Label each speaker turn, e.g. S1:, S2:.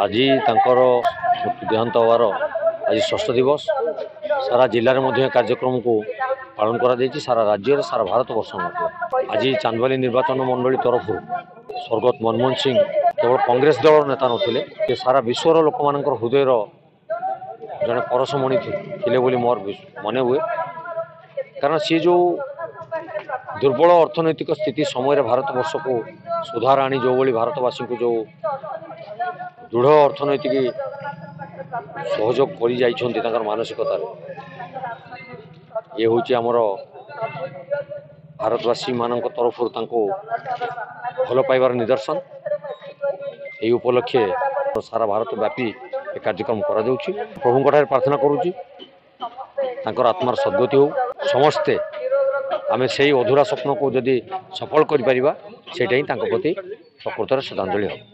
S1: आज तांकर देहांत होवार आज षष्ठ दिवस सारा जिले में कार्यक्रम को पालन करा सारा राज्य सारा भारत वर्ष आज चांदबाली निर्वाचन मंडली तरफ स्वर्गत मनमोहन सिंह केवल कांग्रेस दल नेता नथिले सारा विश्वर लोक मान हृदय जड़े परशमणि थे बोली मोर मन हुए कारण सी जो दुर्बल अर्थनैतिक स्थिति समय भारत वर्ष को सुधार आनी जो भली भारतवासी को जो दृढ़ अर्थनैतिक सहयोग कर मानसिकतार ये हूँ आमर भारतवासी मान तरफ भल पाइबार निदर्शन यही उपलक्षे सारा भारत व्यापी कार्यक्रम करा प्रभु प्रार्थना करुच्ची आत्मार सद्गति हो समस्ते आमे से अधूरा स्वप्न को जदि सफल कर प्रति प्रकृतर श्रद्धांजलि हो।